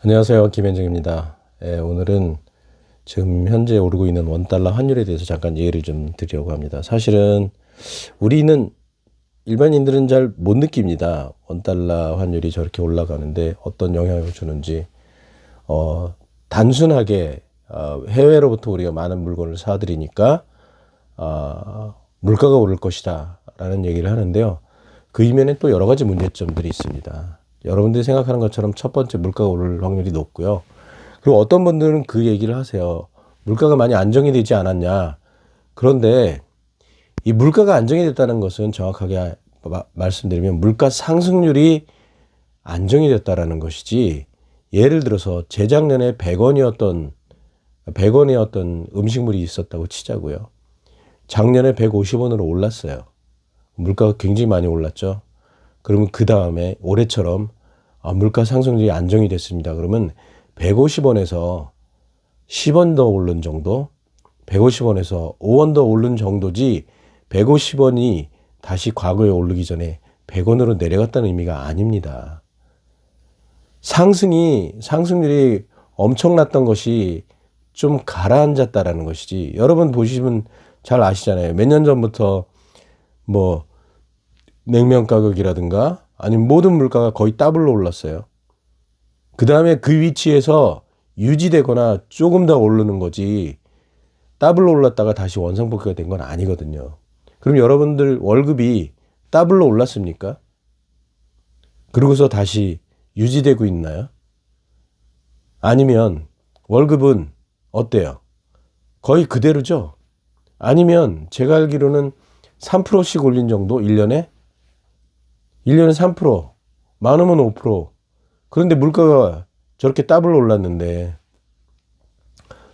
안녕하세요. 김현정입니다. 오늘은 지금 현재 오르고 있는 원달러 환율에 대해서 잠깐 얘기를 좀 드리려고 합니다. 사실은 우리는 일반인들은 잘 못 느낍니다. 원달러 환율이 저렇게 올라가는데 어떤 영향을 주는지. 단순하게 해외로부터 우리가 많은 물건을 사들이니까 물가가 오를 것이다 라는 얘기를 하는데요. 그 이면에 또 여러 가지 문제점들이 있습니다. 여러분들이 생각하는 것처럼 첫 번째 물가가 오를 확률이 높고요. 그리고 어떤 분들은 그 얘기를 하세요. 물가가 많이 안정이 되지 않았냐. 그런데 이 물가가 안정이 됐다는 것은 정확하게 말씀드리면 물가 상승률이 안정이 됐다라는 것이지, 예를 들어서 재작년에 100원이었던 음식물이 있었다고 치자고요. 작년에 150원으로 올랐어요. 물가가 굉장히 많이 올랐죠. 그러면 그 다음에 올해처럼 물가 상승률이 안정이 됐습니다. 그러면 150원에서 10원 더 오른 정도, 150원에서 5원 더 오른 정도지 150원이 다시 과거에 오르기 전에 100원으로 내려갔다는 의미가 아닙니다. 상승률이 엄청났던 것이 좀 가라앉았다라는 것이지, 여러분 보시면 잘 아시잖아요. 몇 년 전부터 뭐 냉면 가격이라든가 아니면 모든 물가가 거의 더블로 올랐어요. 그 다음에 그 위치에서 유지되거나 조금 더 오르는 거지, 더블로 올랐다가 다시 원상복귀가 된 건 아니거든요. 그럼 여러분들 월급이 더블로 올랐습니까? 그러고서 다시 유지되고 있나요? 아니면 월급은 어때요? 거의 그대로죠? 아니면 제가 알기로는 3%씩 올린 정도? 1년에 3%, 많으면 5%. 그런데 물가가 저렇게 더블로 올랐는데,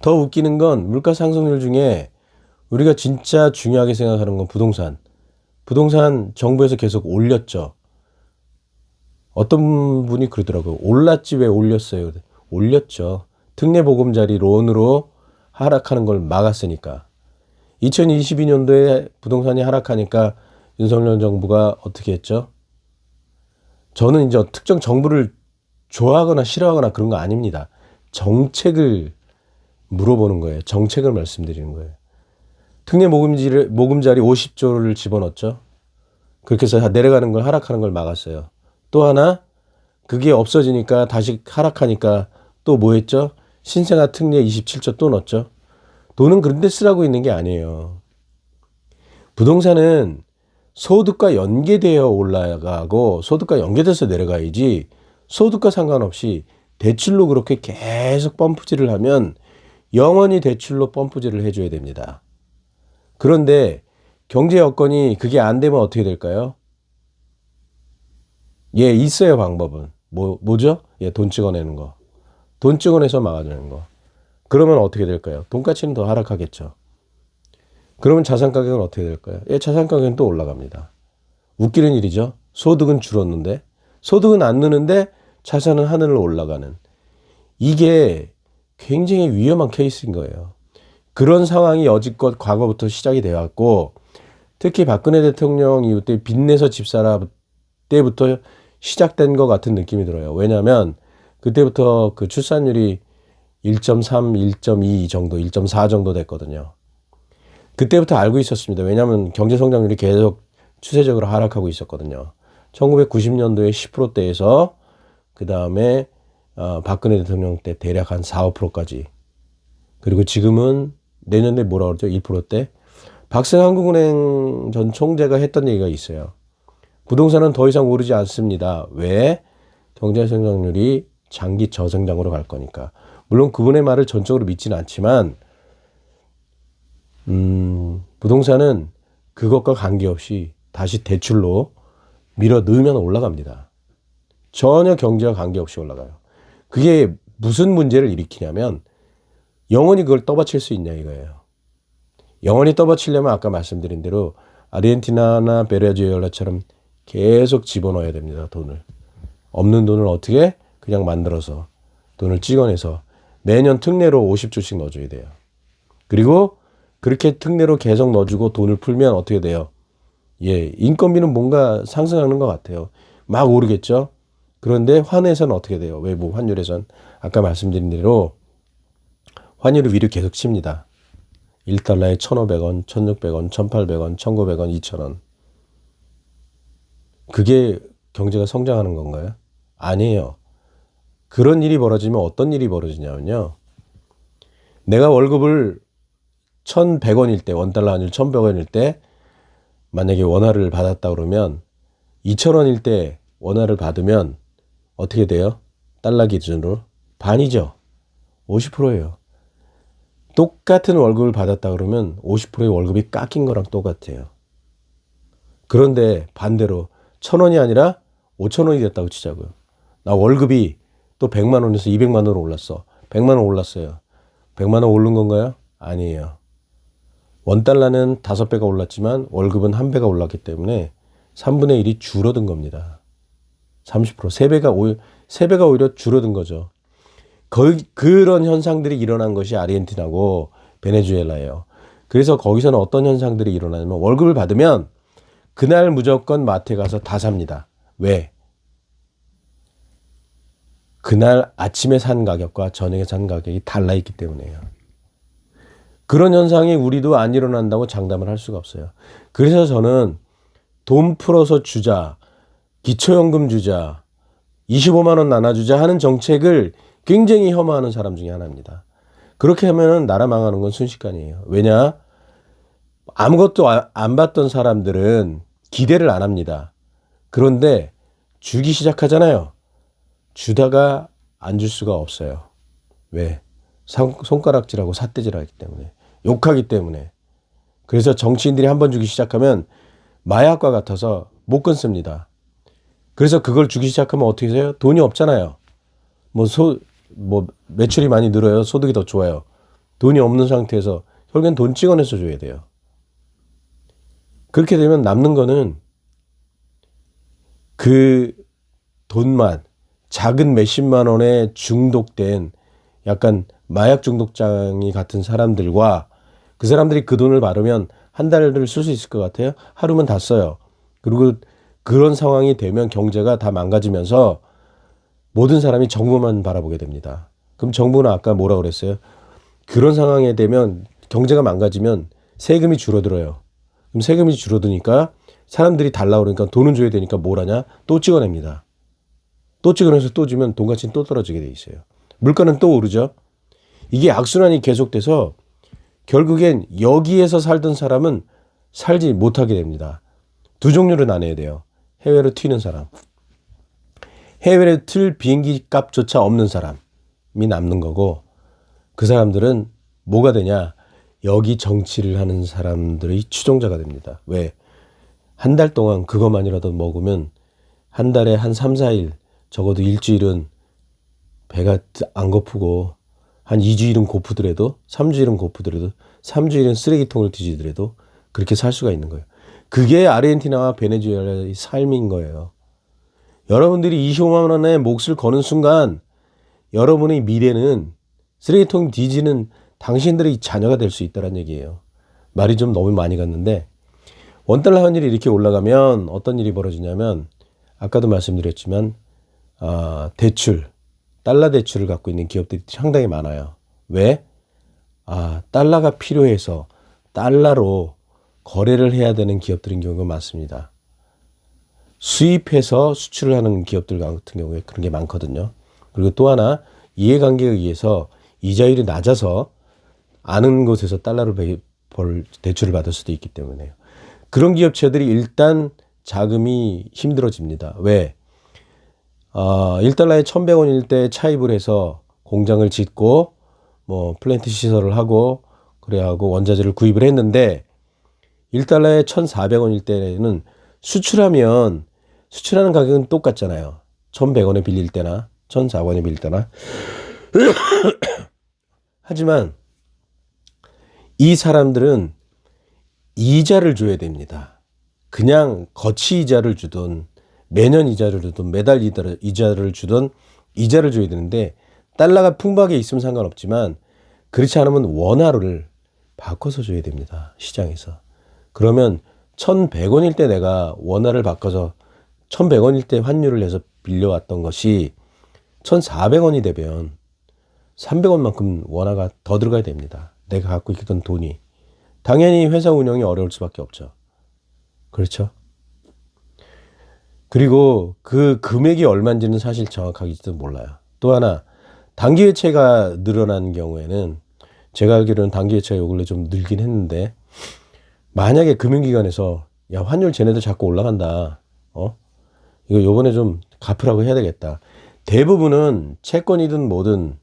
더 웃기는 건 물가 상승률 중에 우리가 진짜 중요하게 생각하는 건 부동산 정부에서 계속 올렸죠. 어떤 분이 그러더라고요. 올랐지 왜 올렸어요? 올렸죠. 특례보금자리 론으로 하락하는 걸 막았으니까. 2022년도에 부동산이 하락하니까 윤석열 정부가 어떻게 했죠? 저는 이제 특정 정부를 좋아하거나 싫어하거나 그런 거 아닙니다. 정책을 물어보는 거예요. 정책을 말씀드리는 거예요. 모금자리 50조를 집어넣었죠. 그렇게 해서 내려가는 걸, 하락하는 걸 막았어요. 또 하나, 그게 없어지니까 다시 하락하니까 또 뭐 했죠? 신생아 특례 27조 또 넣었죠. 돈은 그런데 쓰라고 있는 게 아니에요. 부동산은 소득과 연계되어 올라가고 소득과 연계돼서 내려가야지, 소득과 상관없이 대출로 그렇게 계속 펌프질을 하면 영원히 대출로 펌프질을 해줘야 됩니다. 그런데 경제 여건이 그게 안 되면 어떻게 될까요? 예, 있어요, 방법은. 뭐죠? 예, 돈 찍어내는 거. 돈 찍어내서 막아주는 거. 그러면 어떻게 될까요? 돈가치는 더 하락하겠죠. 그러면 자산 가격은 어떻게 될까요? 예, 자산 가격은 또 올라갑니다. 웃기는 일이죠. 소득은 줄었는데, 소득은 안 느는데 자산은 하늘로 올라가는. 이게 굉장히 위험한 케이스인 거예요. 그런 상황이 여지껏 과거부터 시작이 되었고, 특히 박근혜 대통령 이후 때 빚내서 집 사라 때부터 시작된 것 같은 느낌이 들어요. 왜냐하면 그때부터 그 출산율이 1.3, 1.2 정도, 1.4 정도 됐거든요. 그때부터 알고 있었습니다. 왜냐하면 경제 성장률이 계속 추세적으로 하락하고 있었거든요. 1990년도에 10%대에서 그 다음에 박근혜 대통령 때 대략 한 4, 5%까지. 그리고 지금은 내년에 뭐라 그러죠? 1%대. 박승한국은행 전 총재가 했던 얘기가 있어요. 부동산은 더 이상 오르지 않습니다. 왜? 경제 성장률이 장기 저성장으로 갈 거니까. 물론 그분의 말을 전적으로 믿지는 않지만 부동산은 그것과 관계없이 다시 대출로 밀어 넣으면 올라갑니다. 전혀 경제와 관계없이 올라가요. 그게 무슨 문제를 일으키냐면, 영원히 그걸 떠받칠 수 있냐 이거예요. 영원히 떠받치려면 아까 말씀드린 대로 아르헨티나나 베네수엘라처럼 계속 집어넣어야 됩니다. 돈을. 없는 돈을 어떻게 그냥 만들어서 돈을 찍어내서 매년 특례로 50조씩 넣어줘야 돼요. 그리고 그렇게 특례로 계속 넣어주고 돈을 풀면 어떻게 돼요? 예, 인건비는 뭔가 상승하는 것 같아요. 막 오르겠죠? 그런데 환에서는 어떻게 돼요? 외부 환율에선 아까 말씀드린 대로 환율이 위로 계속 칩니다. 1달러에 1,500원, 1,600원, 1,800원, 1,900원, 2,000원. 그게 경제가 성장하는 건가요? 아니에요. 그런 일이 벌어지면 어떤 일이 벌어지냐면요. 내가 월급을 1,100원일 때, 원달러 환율 1,100원일 때 만약에 원화를 받았다 그러면 2,000원일 때 원화를 받으면 어떻게 돼요? 달러 기준으로 반이죠. 50%예요. 똑같은 월급을 받았다 그러면 50%의 월급이 깎인 거랑 똑같아요. 그런데 반대로 1,000원이 아니라 5,000원이 됐다고 치자고요. 나 월급이 또 100만 원에서 200만 원으로 올랐어. 100만 원 올랐어요. 100만 원 오른 건가요? 아니에요. 원달러는 5배가 올랐지만 월급은 1배가 올랐기 때문에 3분의 1이 줄어든 겁니다. 30%, 3배가 오히려 줄어든 거죠. 그런 현상들이 일어난 것이 아르헨티나고 베네수엘라예요. 그래서 거기서는 어떤 현상들이 일어나냐면 월급을 받으면 그날 무조건 마트에 가서 다 삽니다. 왜? 그날 아침에 산 가격과 저녁에 산 가격이 달라 있기 때문이에요. 그런 현상이 우리도 안 일어난다고 장담을 할 수가 없어요. 그래서 저는 돈 풀어서 주자, 기초연금 주자, 25만 원 나눠주자 하는 정책을 굉장히 혐오하는 사람 중에 하나입니다. 그렇게 하면은 나라 망하는 건 순식간이에요. 왜냐? 아무것도 안 받던 사람들은 기대를 안 합니다. 그런데 주기 시작하잖아요. 주다가 안 줄 수가 없어요. 왜? 손가락질하고 삿대질하기 때문에. 욕하기 때문에. 그래서 정치인들이 한 번 주기 시작하면 마약과 같아서 못 끊습니다. 그래서 그걸 주기 시작하면 어떻게 해요? 돈이 없잖아요. 뭐 매출이 많이 늘어요. 소득이 더 좋아요. 돈이 없는 상태에서 결국엔 돈 찍어내서 줘야 돼요. 그렇게 되면 남는 거는 그 돈만 작은 몇십만 원에 중독된 약간 마약 중독장이 같은 사람들과 그 사람들이 그 돈을 받으면 한 달을 쓸 수 있을 것 같아요. 하루면 다 써요. 그리고 그런 상황이 되면 경제가 다 망가지면서 모든 사람이 정부만 바라보게 됩니다. 그럼 정부는 아까 뭐라 그랬어요? 그런 상황에 되면 경제가 망가지면 세금이 줄어들어요. 그럼 세금이 줄어드니까 사람들이 달라고 그러니까 돈은 줘야 되니까 뭘 하냐? 또 찍어냅니다. 또 찍어내서 또 주면 돈 가치는 또 떨어지게 돼 있어요. 물가는 또 오르죠. 이게 악순환이 계속돼서 결국엔 여기에서 살던 사람은 살지 못하게 됩니다. 두 종류로 나눠야 돼요. 해외로 튀는 사람. 해외로 튈 비행기 값조차 없는 사람이 남는 거고 그 사람들은 뭐가 되냐? 여기 정치를 하는 사람들의 추종자가 됩니다. 왜? 한 달 동안 그것만이라도 먹으면 한 달에 한 3, 4일 적어도 일주일은 배가 안 고프고 한 2주일은 고프더라도 3주일은 고프더라도 3주일은 쓰레기통을 뒤지더라도 그렇게 살 수가 있는 거예요. 그게 아르헨티나와 베네수엘라의 삶인 거예요. 여러분들이 25만 원에 몫을 거는 순간 여러분의 미래는 쓰레기통 뒤지는 당신들의 자녀가 될 수 있다는 얘기예요. 말이 좀 너무 많이 갔는데 원달러 환율이 이렇게 올라가면 어떤 일이 벌어지냐면 아까도 말씀드렸지만 대출, 달러 대출을 갖고 있는 기업들이 상당히 많아요. 왜? 달러가 필요해서 달러로 거래를 해야 되는 기업들인 경우가 많습니다. 수입해서 수출을 하는 기업들 같은 경우에 그런 게 많거든요. 그리고 또 하나 이해관계에 의해서 이자율이 낮아서 아는 곳에서 달러를 대출을 받을 수도 있기 때문에요. 그런 기업체들이 일단 자금이 힘들어집니다. 왜? 1달러에 1,100원일 때 차입을 해서 공장을 짓고 뭐 플랜트 시설을 하고 그래야 하고 원자재를 구입을 했는데 1달러에 1,400원일 때는 수출하는 가격은 똑같잖아요. 1,100원에 빌릴 때나 1,400원에 빌릴 때나. 하지만 이 사람들은 이자를 줘야 됩니다. 그냥 거치 이자를 주든 매년 이자를 주든 매달 이자를 주든 이자를 줘야 되는데 달러가 풍부하게 있으면 상관없지만 그렇지 않으면 원화를 바꿔서 줘야 됩니다. 시장에서. 그러면 1,100원일 때 내가 원화를 바꿔서 1,100원일 때 환율을 내서 빌려왔던 것이 1,400원이 되면 300원만큼 원화가 더 들어가야 됩니다. 내가 갖고 있던 돈이. 당연히 회사 운영이 어려울 수밖에 없죠. 그렇죠? 그리고 그 금액이 얼마인지는 사실 정확하게도 몰라요. 또 하나, 단기 회체가 늘어난 경우에는 제가 알기로는 단기 회체가 요 근래 좀 늘긴 했는데, 만약에 금융기관에서 야, 환율 쟤네들 자꾸 올라간다. 이거 요번에 좀 갚으라고 해야 되겠다. 대부분은 채권이든 뭐든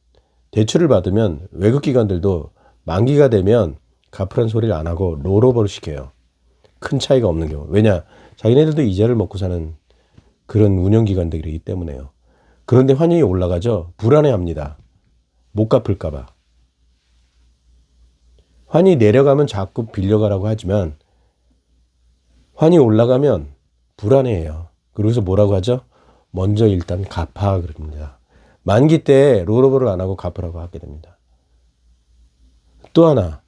대출을 받으면 외국 기관들도 만기가 되면 갚으라는 소리를 안 하고 롤오버를 시켜요. 큰 차이가 없는 경우. 왜냐? 자기네들도 이자를 먹고 사는 그런 운영기관들이기 때문에요. 그런데 환율이 올라가죠. 불안해합니다. 못 갚을까 봐. 환이 내려가면 자꾸 빌려가라고 하지만 환이 올라가면 불안해해요. 그래서 뭐라고 하죠? 먼저 일단 갚아 그럽니다. 만기 때 롤오버를 안 하고 갚으라고 하게 됩니다. 또 하나,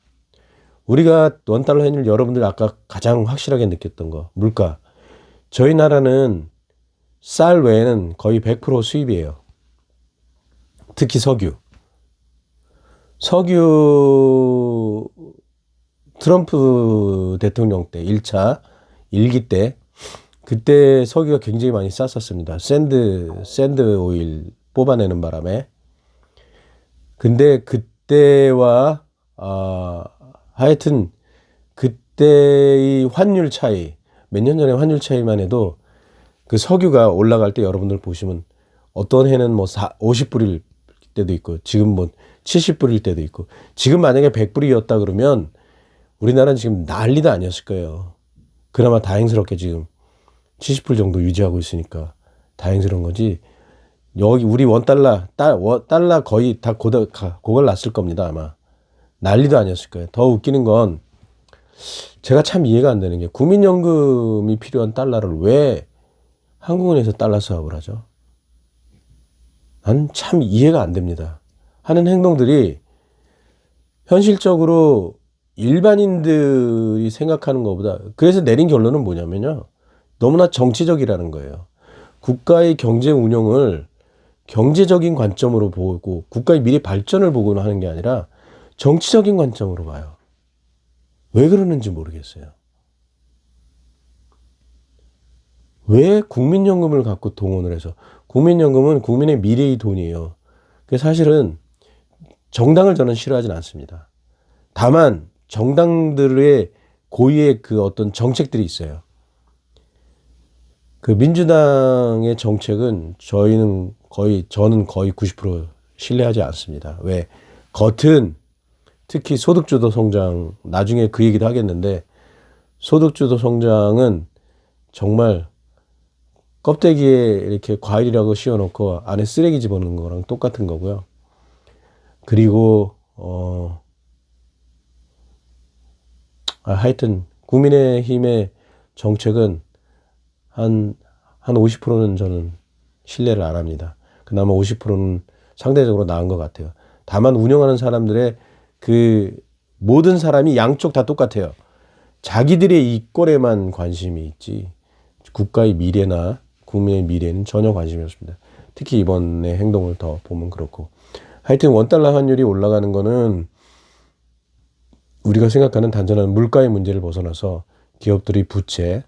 우리가 원달러 환율 여러분들 아까 가장 확실하게 느꼈던 거, 물가. 저희 나라는 쌀 외에는 거의 100% 수입이에요. 특히 석유. 석유 트럼프 대통령 때 1차 1기 때 그때 석유가 굉장히 많이 쌌었습니다. 샌드 오일 뽑아내는 바람에. 근데 그때와 하여튼 그때의 환율 차이, 몇 년 전에 환율 차이만 해도 그 석유가 올라갈 때 여러분들 보시면 어떤 해는 뭐 50불일 때도 있고 지금 뭐 70불일 때도 있고, 지금 만약에 100불이었다 그러면 우리나라는 지금 난리도 아니었을 거예요. 그나마 다행스럽게 지금 70불 정도 유지하고 있으니까 다행스러운 거지. 여기 우리 원달러 달러 거의 다 고갈 났을 겁니다. 아마 난리도 아니었을 거예요. 더 웃기는 건 제가 참 이해가 안 되는 게, 국민연금이 필요한 달러를 왜 한국은행에서 달러 수합을 하죠? 난 참 이해가 안 됩니다. 하는 행동들이 현실적으로 일반인들이 생각하는 것보다, 그래서 내린 결론은 뭐냐면요, 너무나 정치적이라는 거예요. 국가의 경제 운영을 경제적인 관점으로 보고 국가의 미래 발전을 보고 하는 게 아니라 정치적인 관점으로 봐요. 왜 그러는지 모르겠어요. 왜 국민연금을 갖고 동원을 해서, 국민연금은 국민의 미래의 돈이에요. 그래서 사실은 정당을 저는 싫어하진 않습니다. 다만 정당들의 고유의 그 어떤 정책들이 있어요. 그 민주당의 정책은 저는 거의 90% 신뢰하지 않습니다. 왜? 겉은 특히 소득주도 성장, 나중에 그 얘기도 하겠는데, 소득주도 성장은 정말 껍데기에 이렇게 과일이라고 씌워놓고 안에 쓰레기 집어넣는 거랑 똑같은 거고요. 그리고 하여튼 국민의힘의 정책은 한 50%는 저는 신뢰를 안 합니다. 그나마 50%는 상대적으로 나은 것 같아요. 다만 운영하는 사람들의 그 모든 사람이 양쪽 다 똑같아요. 자기들의 이권에만 관심이 있지 국가의 미래나 국민의 미래는 전혀 관심이 없습니다. 특히 이번에 행동을 더 보면 그렇고. 하여튼 원달러 환율이 올라가는 거는 우리가 생각하는 단순한 물가의 문제를 벗어나서 기업들이 부채,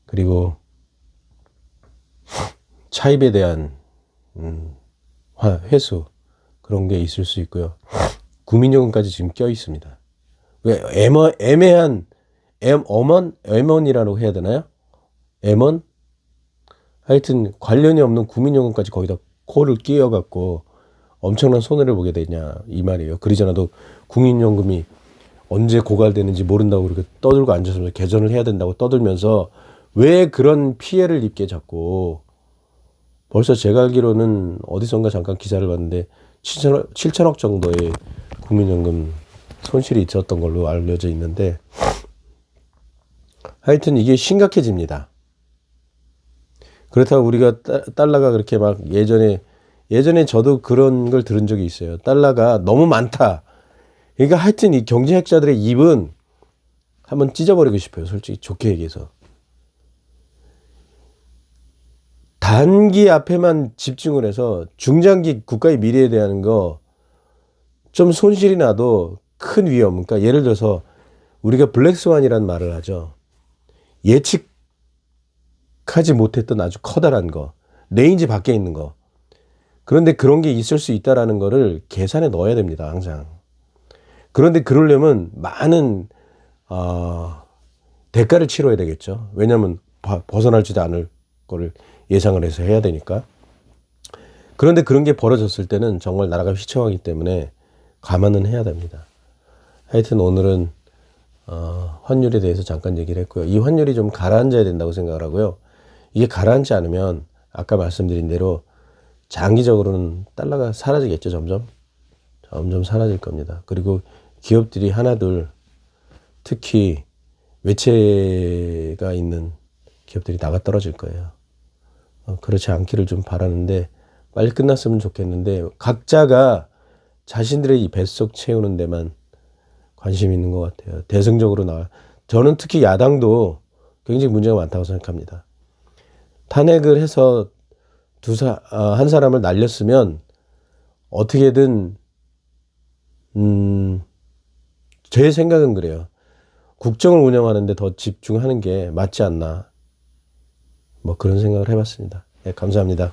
그리고 차입에 대한 회수, 그런 게 있을 수 있고요. 국민연금까지 지금 껴 있습니다. 왜 애매한 M1이라고 해야 되나요? M1? 하여튼 관련이 없는 국민연금까지 거기다 코를 끼워갖고 엄청난 손해를 보게 되냐 이 말이에요. 그러잖아도 국민연금이 언제 고갈되는지 모른다고 그렇게 떠들고 앉아서 개선을 해야 된다고 떠들면서 왜 그런 피해를 입게 자꾸. 벌써 제가 알기로는 어디선가 잠깐 기사를 봤는데 7천억 정도의 국민연금 손실이 있었던 걸로 알려져 있는데, 하여튼 이게 심각해집니다. 그렇다고 우리가 달러가 그렇게 막 예전에 저도 그런 걸 들은 적이 있어요. 달러가 너무 많다. 그러니까 하여튼 이 경제학자들의 입은 한번 찢어버리고 싶어요. 솔직히 좋게 얘기해서. 단기 앞에만 집중을 해서 중장기 국가의 미래에 대한 거 좀 손실이 나도 큰 위험. 그러니까 예를 들어서 우리가 블랙스완이라는 말을 하죠. 예측하지 못했던 아주 커다란 거. 레인지 밖에 있는 거. 그런데 그런 게 있을 수 있다라는 거를 계산에 넣어야 됩니다. 항상. 그런데 그러려면 많은 대가를 치러야 되겠죠. 왜냐하면 벗어날지도 않을 거를 예상을 해서 해야 되니까. 그런데 그런 게 벌어졌을 때는 정말 나라가 휘청하기 때문에 감안은 해야 됩니다. 하여튼 오늘은 환율에 대해서 잠깐 얘기를 했고요. 이 환율이 좀 가라앉아야 된다고 생각을 하고요. 이게 가라앉지 않으면 아까 말씀드린 대로 장기적으로는 달러가 사라지겠죠. 점점 사라질 겁니다. 그리고 기업들이 하나둘 특히 외채가 있는 기업들이 나가 떨어질 거예요. 그렇지 않기를 좀 바라는데 빨리 끝났으면 좋겠는데 각자가 자신들의 이 뱃속 채우는 데만 관심이 있는 것 같아요. 대승적으로 저는 특히 야당도 굉장히 문제가 많다고 생각합니다. 탄핵을 해서 한 사람을 날렸으면 어떻게든 제 생각은 그래요. 국정을 운영하는데 더 집중하는 게 맞지 않나. 뭐 그런 생각을 해봤습니다. 네, 감사합니다.